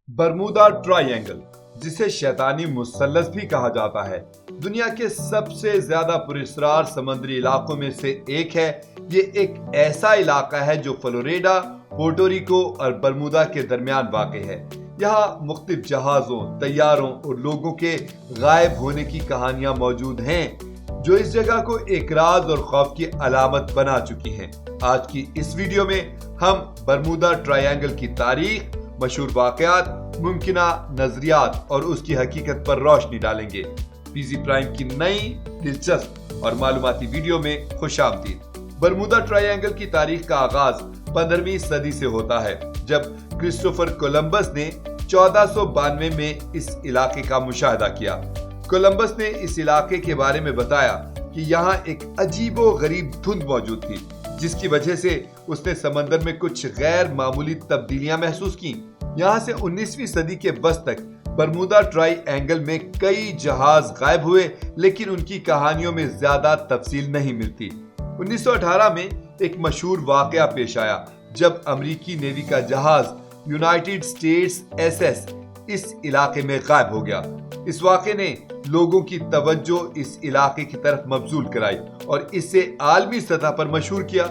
Bermuda triangle, जिसे शैतानी मुसल्लस भी कहा जाता है, दुनिया के सबसे ज्यादा पुरस्कार समुद्री इलाकों में से एक है। ये एक ऐसा इलाका है जो फ्लोरिडा, पोर्टो रिको और बरमूदा के दरमियान वाक़ है। यहाँ मुख्तलिफ जहाजों, तैयारों और लोगों के गायब होने की कहानियां मौजूद हैं, जो इस जगह को एक राज और खौफ की अलामत बना चुकी हैं। आज की इस वीडियो में हम बरमूदा ट्रायंगल की तारीख, मशहूर वाक़यात, मुमकिना नजरियात और उसकी हकीकत पर रोशनी डालेंगे। पीजी प्राइम की नई, दिलचस्प और मालूमाती वीडियो में खुशामदीद। बरमूदा ट्रायंगल की तारीख का आगाज 15वीं सदी से होता है, जब क्रिस्टोफर कोलंबस ने 1492 में इस इलाके का मुशाहिदा किया। कोलंबस ने इस इलाके के बारे में बताया कि यहाँ एक अजीबो गरीब धुंध मौजूद थी, जिसकी वजह से उसने समंदर में कुछ गैर मामूली तब्दीलियां महसूस की। यहाँ से 19वीं सदी के वस्त तक बरमूदा ट्रायंगल में कई जहाज गायब हुए, लेकिन उनकी कहानियों में ज्यादा तफसील नहीं मिलती। 1918 में एक मशहूर वाकया पेश आया, जब अमेरिकी नेवी का जहाज यूनाइटेड स्टेट्स एसएस इस इलाके में गायब हो गया। इस वाक़े ने लोगों की तवज्जो इस इलाके की तरफ मबजूल कराई और इसे आलमी सतह पर मशहूर किया।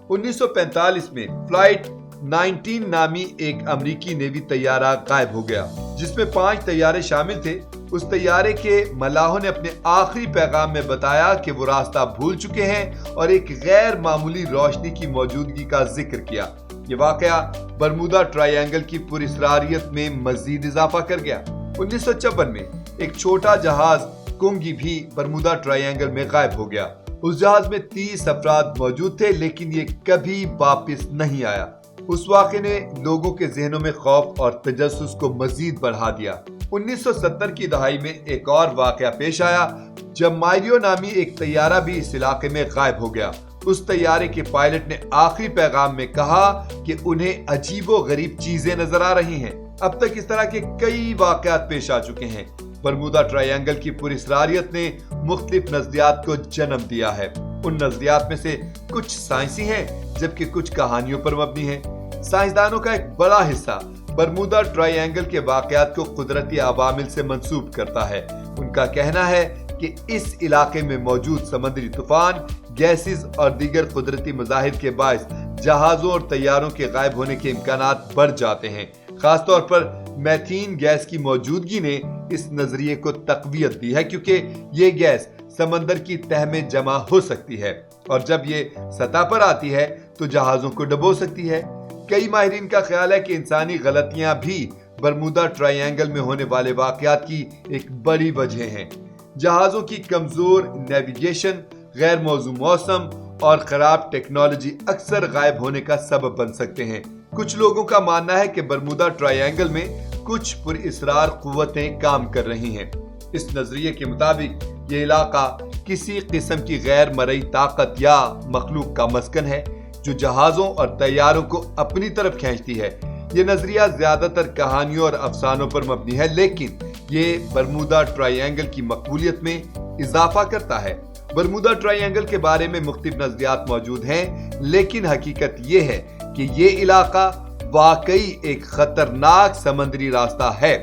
1945 में फ्लाइट 19 नामी एक अमेरिकी नेवी तैयारा गायब हो गया, जिसमें 5 तैयारे शामिल थे। उस तैयारे के मलाहों ने अपने आखिरी पैगाम में बताया कि वो रास्ता भूल चुके हैं और एक गैर मामूली रोशनी की मौजूदगी का जिक्र किया। ये वाकया बरमूदा ट्रायंगल की पुरस्कारियत में मजीद इजाफा कर गया। 1956 में एक छोटा जहाज कुंगी भी बरमूदा ट्रायंगल में गायब हो गया। उस जहाज में 30 अफराद मौजूद थे, लेकिन ये कभी वापस नहीं आया। उस वाक़े ने लोगों के जहनों में खौफ और तजस्सुस को मजीद बढ़ा दिया। 1970 की दहाई में एक और वाक़या पेश आया, जब मायरियो नामी एक तैयारा भी इस इलाके में गायब हो गया। उस तैयारे के पायलट ने आखिरी पैगाम में कहा कि उन्हें अजीबो गरीब चीजें नजर आ रही हैं। अब तक इस तरह के कई वाक़यात पेश आ चुके हैं। बरमूदा ट्रायंगल की पुरस्कारियत ने मुख्तलिफ नजरियात को जन्म दिया है। उन नजरियात में से कुछ साइंसी हैं, जबकि कुछ कहानियों पर मबनी हैं। साइंसदानों का एक बड़ा हिस्सा बरमूदा ट्रायंगल के वाक़यात को कुदरती अवामिल से मंसूब करता है। उनका कहना है कि इस इलाके में मौजूद समुद्री तूफान, गैसेस और दीगर कुदरती मज़ाहिर के बायस जहाजों और तैयारों के गायब होने के इम्कानात बढ़ जाते हैं। खासतौर पर मैथीन गैस की मौजूदगी ने इस नजरिए को तक़वियत दी है, क्योंकि ये गैस समंदर की तह में जमा हो सकती है और जब ये सतह पर आती है तो जहाजों को डुबो सकती है। कई माहिरीन का ख्याल है कि इंसानी गलतियां भी बरमूदा ट्रायंगल में होने वाले वाक़यात की एक बड़ी वजह हैं। जहाजों की कमजोर नेविगेशन, गैर मौजू मौसम और खराब टेक्नोलॉजी अक्सर गायब होने का सबब बन सकते हैं। कुछ लोगों का मानना है कि बरमूदा ट्रायंगल में कुछ पुरअसरार कुव्वतें काम कर रही हैं। इस नजरिए के मुताबिक ये इलाका किसी किस्म की गैर मरई ताकत या मखलूक का मस्कन है, जो जहाजों और तैयारों को अपनी तरफ खींचती है। ये नजरिया ज्यादातर कहानियों और अफसानों पर मबनी है, लेकिन ये बरमूदा ट्रायंगल की मकबूलियत में इजाफा करता है। बरमूदा ट्रायंगल के बारे में मुख्तलिफ नजरियात मौजूद हैं, लेकिन हकीकत ये है कि ये इलाका वाकई एक खतरनाक समुद्री रास्ता है।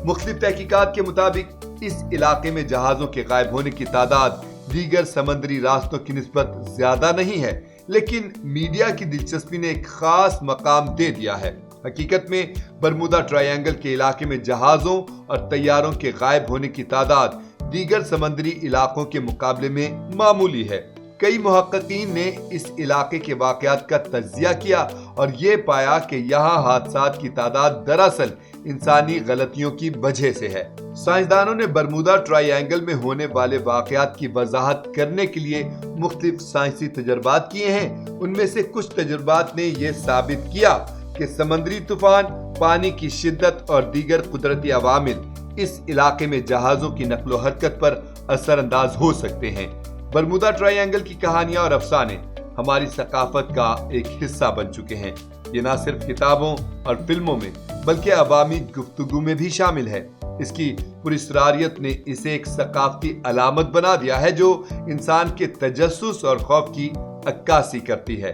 मुख्तलिफ तहकीकात के मुताबिक इस इलाके में जहाजों के गायब होने की तादाद दीगर समुद्री रास्तों की निस्बत ज्यादा नहीं है, लेकिन मीडिया की दिलचस्पी ने एक खास मकाम दे दिया है। हकीकत में बरमूदा ट्रायंगल के इलाके में जहाजों और तैयारों के गायब होने की तादाद दीगर समुद्री इलाकों के मुकाबले में मामूली है। कई मुहक्किकीन ने इस इलाके के वाक़यात का तज्जिया किया और ये पाया कि यहाँ हादसात की तादाद दरअसल इंसानी गलतियों की वजह से है। साइंसदानों ने बरमूदा ट्रायंगल में होने वाले वाक़यात की वजाहत करने के लिए मुख्तलिफ साइंसी तजर्बात किए हैं। उनमें से कुछ तजर्बात ने यह साबित किया कि समुद्री तूफान, पानी की शिद्दत और दीगर कुदरती अवामिल इस इलाके में जहाजों की नकलो हरकत पर असरअंदाज हो सकते हैं। बरमूदा ट्रायंगल की कहानियां और अफसाने हमारी सकाफत का एक हिस्सा बन चुके हैं। ये न सिर्फ किताबों और फिल्मों में बल्कि अवामी गुफ्तगू में भी शामिल है। इसकी पुरस्कारियत ने इसे एक सकाफती अलामत बना दिया है, जो इंसान के तजस्सुस और खौफ की अक्कासी करती है।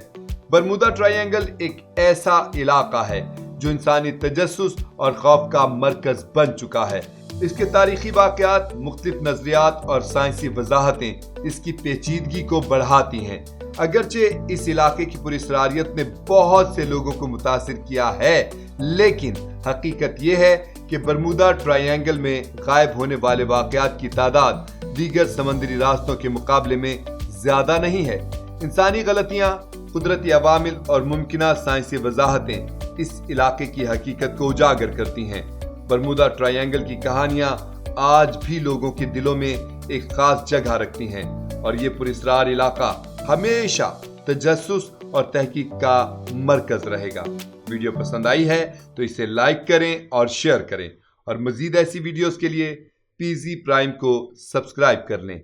बरमूदा ट्रायंगल एक ऐसा इलाका है जो इंसानी तजस्सुस और खौफ का मरकज बन चुका है। इसके तारीखी वाक़यात, मुख्तलिफ नज़रियात और साइंसी वजाहतें इसकी पेचीदगी को बढ़ाती हैं। अगरचे इस इलाके की पुरअसरारियत ने बहुत से लोगों को मुतासिर किया है, लेकिन हकीकत यह है कि बरमूदा ट्रायंगल में गायब होने वाले वाक़यात की तादाद दीगर समंदरी रास्तों के मुकाबले में ज़्यादा नहीं है। इंसानी गलतियाँ, कुदरती अवामिल और मुमकिना साइंसी वजाहतें इस इलाके की हकीकत को उजागर करती हैं। बरमूदा ट्रायंगल की कहानियां आज भी लोगों के दिलों में एक खास जगह रखती हैं और ये पुरअसरार इलाका हमेशा तजस्सुस और तहकीक का मरकज रहेगा। वीडियो पसंद आई है तो इसे लाइक करें और शेयर करें और मजीद ऐसी वीडियोस के लिए पीजी प्राइम को सब्सक्राइब कर लें।